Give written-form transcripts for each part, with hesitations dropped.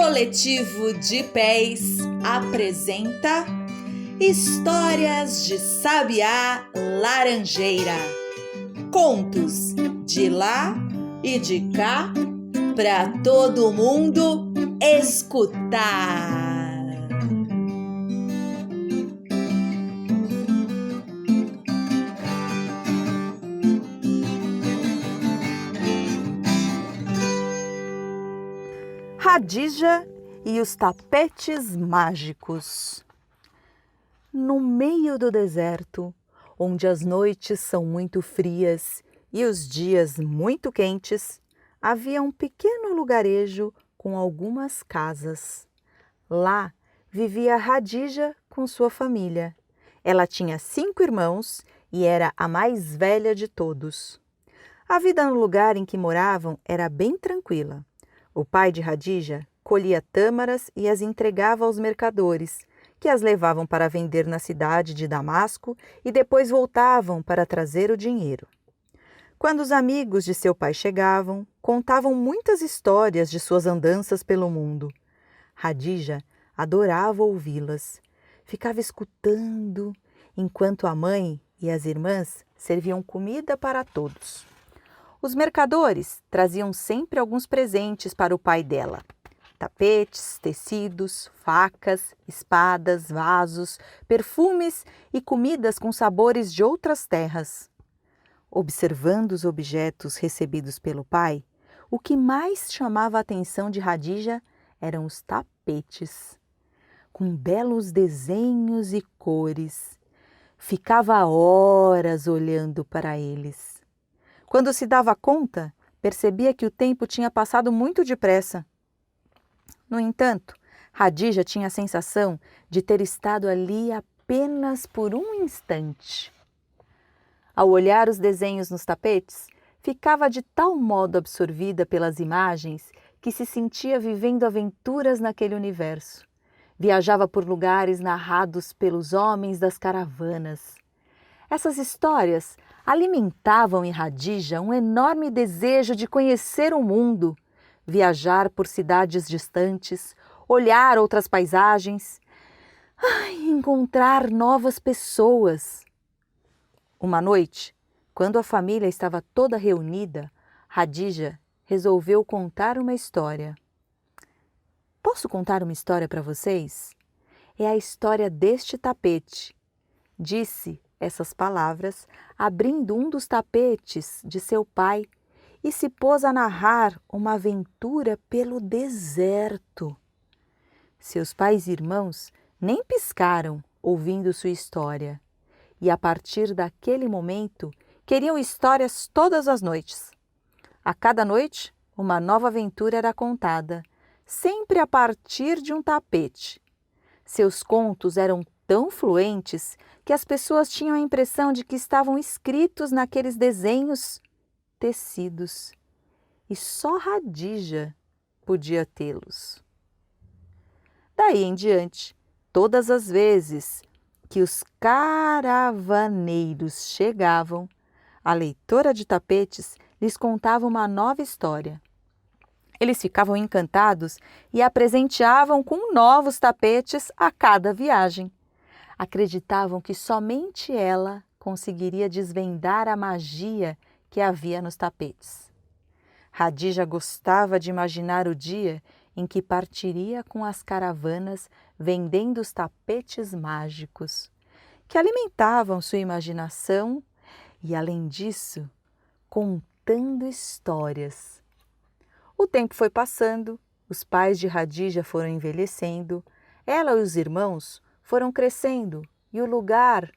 Coletivo de Pés apresenta Histórias de Sabiá Laranjeira. Contos de lá e de cá para todo mundo escutar. Radija e os tapetes mágicos. No meio do deserto, onde as noites são muito frias e os dias muito quentes, havia um pequeno lugarejo com algumas casas. Lá vivia Radija com sua família. Ela tinha 5 irmãos e era a mais velha de todos. A vida no lugar em que moravam era bem tranquila. O pai de Radija colhia tâmaras e as entregava aos mercadores, que as levavam para vender na cidade de Damasco e depois voltavam para trazer o dinheiro. Quando os amigos de seu pai chegavam, contavam muitas histórias de suas andanças pelo mundo. Radija adorava ouvi-las. Ficava escutando, enquanto a mãe e as irmãs serviam comida para todos. Os mercadores traziam sempre alguns presentes para o pai dela. Tapetes, tecidos, facas, espadas, vasos, perfumes e comidas com sabores de outras terras. Observando os objetos recebidos pelo pai, o que mais chamava a atenção de Radija eram os tapetes, com belos desenhos e cores. Ficava horas olhando para eles. Quando se dava conta, percebia que o tempo tinha passado muito depressa. No entanto, Radija tinha a sensação de ter estado ali apenas por um instante. Ao olhar os desenhos nos tapetes, ficava de tal modo absorvida pelas imagens que se sentia vivendo aventuras naquele universo. Viajava por lugares narrados pelos homens das caravanas. Essas histórias alimentavam em Radija um enorme desejo de conhecer o mundo, viajar por cidades distantes, olhar outras paisagens, encontrar novas pessoas. Uma noite, quando a família estava toda reunida, Radija resolveu contar uma história. Posso contar uma história para vocês? É a história deste tapete, disse essas palavras, abrindo um dos tapetes de seu pai e se pôs a narrar uma aventura pelo deserto. Seus pais e irmãos nem piscaram ouvindo sua história e, a partir daquele momento, queriam histórias todas as noites. A cada noite, uma nova aventura era contada, sempre a partir de um tapete. Seus contos eram tão fluentes que as pessoas tinham a impressão de que estavam escritos naqueles desenhos tecidos. E só Radija podia tê-los. Daí em diante, todas as vezes que os caravaneiros chegavam, a leitora de tapetes lhes contava uma nova história. Eles ficavam encantados e a presenteavam com novos tapetes a cada viagem. Acreditavam que somente ela conseguiria desvendar a magia que havia nos tapetes. Radija gostava de imaginar o dia em que partiria com as caravanas vendendo os tapetes mágicos, que alimentavam sua imaginação e, além disso, contando histórias. O tempo foi passando, os pais de Radija foram envelhecendo, ela e os irmãos foram crescendo e o lugar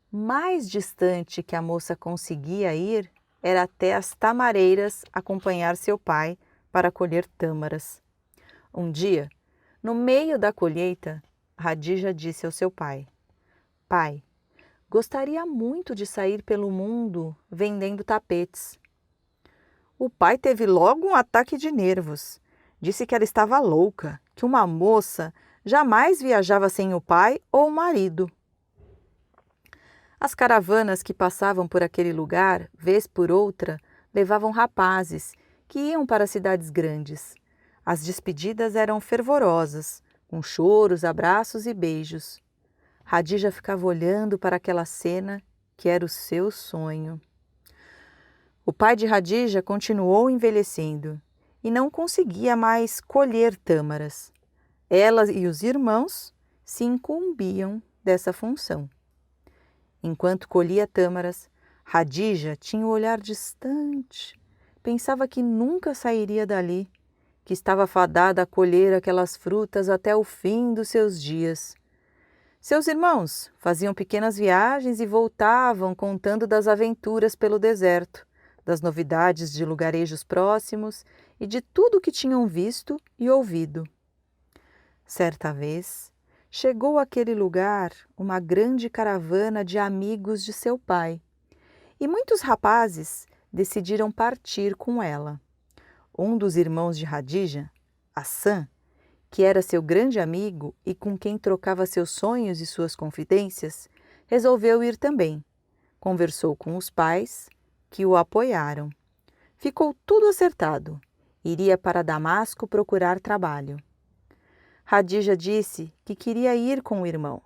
mais distante que a moça conseguia ir era até as tamareiras acompanhar seu pai para colher tâmaras. Um dia, no meio da colheita, Radija disse ao seu pai: "Pai, gostaria muito de sair pelo mundo vendendo tapetes." O pai teve logo um ataque de nervos. Disse que ela estava louca, que uma moça jamais viajava sem o pai ou o marido. As caravanas que passavam por aquele lugar, vez por outra, levavam rapazes que iam para cidades grandes. As despedidas eram fervorosas, com choros, abraços e beijos. Radija ficava olhando para aquela cena que era o seu sonho. O pai de Radija continuou envelhecendo e não conseguia mais colher tâmaras. Ela e os irmãos se incumbiam dessa função. Enquanto colhia tâmaras, Radija tinha o olhar distante. Pensava que nunca sairia dali, que estava fadada a colher aquelas frutas até o fim dos seus dias. Seus irmãos faziam pequenas viagens e voltavam contando das aventuras pelo deserto, das novidades de lugarejos próximos e de tudo o que tinham visto e ouvido. Certa vez, chegou àquele lugar uma grande caravana de amigos de seu pai, e muitos rapazes decidiram partir com ela. Um dos irmãos de Radija, Hassan, que era seu grande amigo e com quem trocava seus sonhos e suas confidências, resolveu ir também. Conversou com os pais, que o apoiaram. Ficou tudo acertado. Iria para Damasco procurar trabalho. Radija disse que queria ir com o irmão,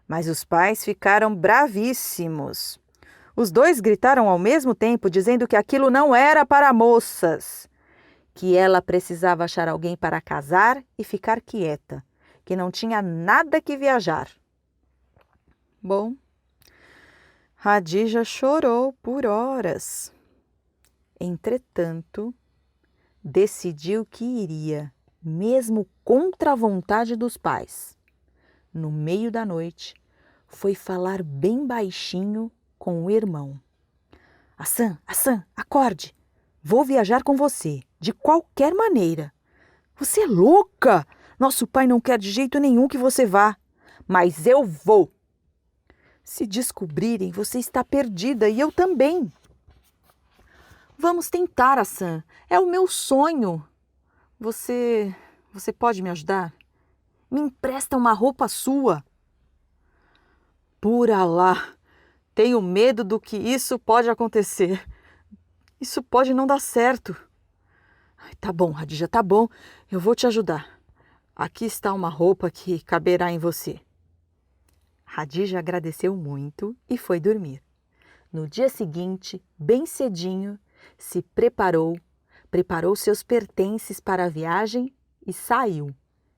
mas os pais ficaram bravíssimos. Os dois gritaram ao mesmo tempo, dizendo que aquilo não era para moças, que ela precisava achar alguém para casar e ficar quieta, que não tinha nada que viajar. Bom, Radija chorou por horas. Entretanto, decidiu que iria, mesmo contra a vontade dos pais. No meio da noite, foi falar bem baixinho com o irmão. Hassan, acorde! Vou viajar com você, de qualquer maneira. Você é louca! Nosso pai não quer de jeito nenhum que você vá. Mas eu vou! Se descobrirem, você está perdida e eu também. Vamos tentar, Hassan. É o meu sonho. Você pode me ajudar? Me empresta uma roupa sua. Por Alá, tenho medo do que isso pode acontecer. Isso pode não dar certo. Tá bom, Radija, tá bom. Eu vou te ajudar. Aqui está uma roupa que caberá em você. Radija agradeceu muito e foi dormir. No dia seguinte, bem cedinho, se preparou seus pertences para a viagem e saiu,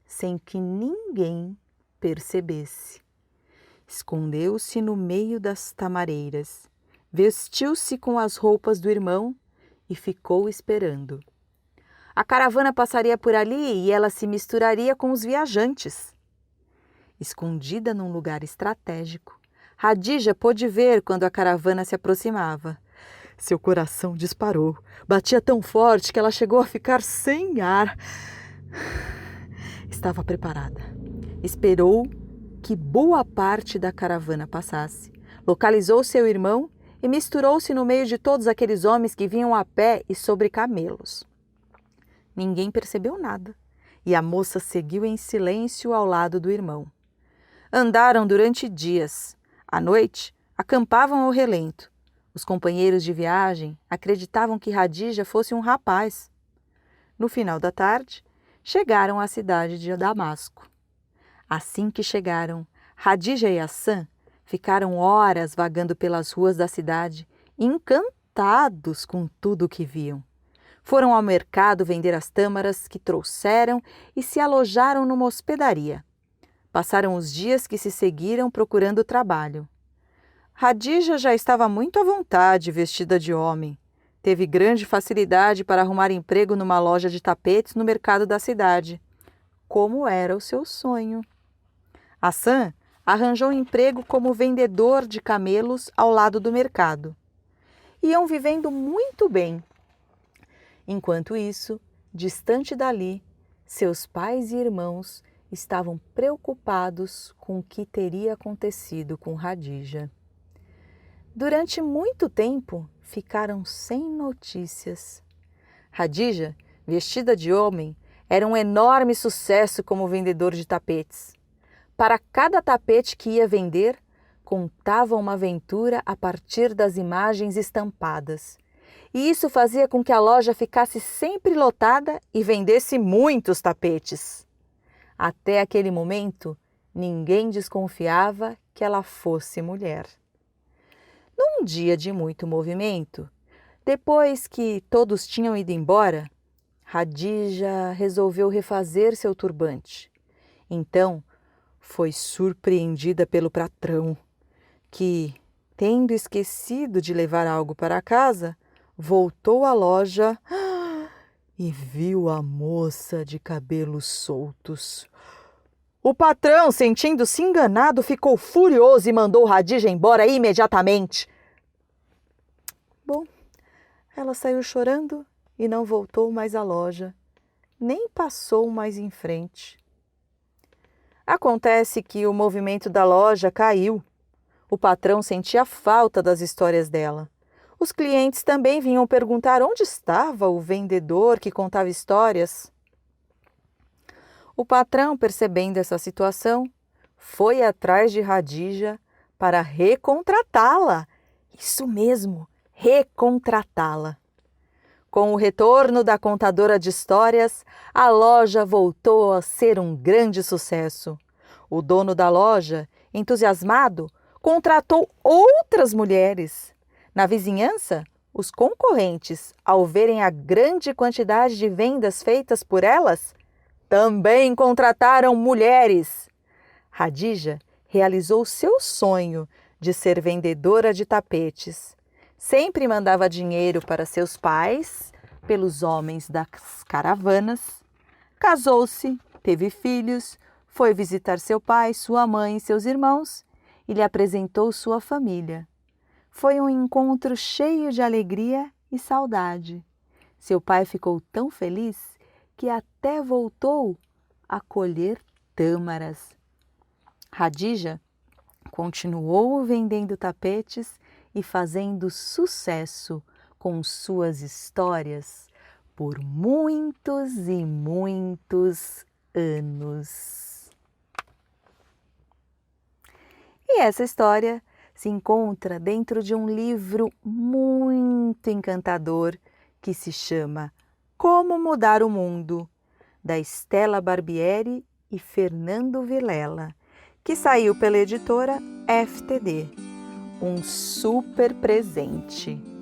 sem que ninguém percebesse. Escondeu-se no meio das tamareiras, vestiu-se com as roupas do irmão e ficou esperando. A caravana passaria por ali e ela se misturaria com os viajantes. Escondida num lugar estratégico, Radija pôde ver quando a caravana se aproximava. Seu coração disparou. Batia tão forte que ela chegou a ficar sem ar. Estava preparada. Esperou que boa parte da caravana passasse. Localizou seu irmão e misturou-se no meio de todos aqueles homens que vinham a pé e sobre camelos. Ninguém percebeu nada e a moça seguiu em silêncio ao lado do irmão. Andaram durante dias. À noite, acampavam ao relento. Os companheiros de viagem acreditavam que Radija fosse um rapaz. No final da tarde, chegaram à cidade de Damasco. Assim que chegaram, Radija e Hassan ficaram horas vagando pelas ruas da cidade, encantados com tudo o que viam. Foram ao mercado vender as tâmaras que trouxeram e se alojaram numa hospedaria. Passaram os dias que se seguiram procurando trabalho. Radija já estava muito à vontade, vestida de homem. Teve grande facilidade para arrumar emprego numa loja de tapetes no mercado da cidade, como era o seu sonho. Hassan arranjou emprego como vendedor de camelos ao lado do mercado. Iam vivendo muito bem. Enquanto isso, distante dali, seus pais e irmãos estavam preocupados com o que teria acontecido com Radija. Durante muito tempo, ficaram sem notícias. Radija, vestida de homem, era um enorme sucesso como vendedor de tapetes. Para cada tapete que ia vender, contava uma aventura a partir das imagens estampadas. e isso fazia com que a loja ficasse sempre lotada e vendesse muitos tapetes. Até aquele momento, ninguém desconfiava que ela fosse mulher. Num dia de muito movimento, depois que todos tinham ido embora, Khadija resolveu refazer seu turbante. Então, foi surpreendida pelo patrão, que, tendo esquecido de levar algo para casa, voltou à loja e viu a moça de cabelos soltos. O patrão, sentindo-se enganado, ficou furioso e mandou Khadija embora imediatamente. Bom, ela saiu chorando e não voltou mais à loja, nem passou mais em frente. Acontece que o movimento da loja caiu. O patrão sentia falta das histórias dela. Os clientes também vinham perguntar onde estava o vendedor que contava histórias. O patrão, percebendo essa situação, foi atrás de Khadija para recontratá-la. Isso mesmo, recontratá-la. Com o retorno da contadora de histórias, a loja voltou a ser um grande sucesso. O dono da loja, entusiasmado, contratou outras mulheres. Na vizinhança, os concorrentes, ao verem a grande quantidade de vendas feitas por elas, também contrataram mulheres. Khadija realizou seu sonho de ser vendedora de tapetes. Sempre mandava dinheiro para seus pais, pelos homens das caravanas. Casou-se, teve filhos, foi visitar seu pai, sua mãe e seus irmãos e lhe apresentou sua família. Foi um encontro cheio de alegria e saudade. Seu pai ficou tão feliz que até voltou a colher tâmaras. Khadija continuou vendendo tapetes e fazendo sucesso com suas histórias por muitos e muitos anos. E essa história se encontra dentro de um livro muito encantador que se chama Como Mudar o Mundo, da Stella Barbieri e Fernando Vilela, que saiu pela editora FTD. Um super presente.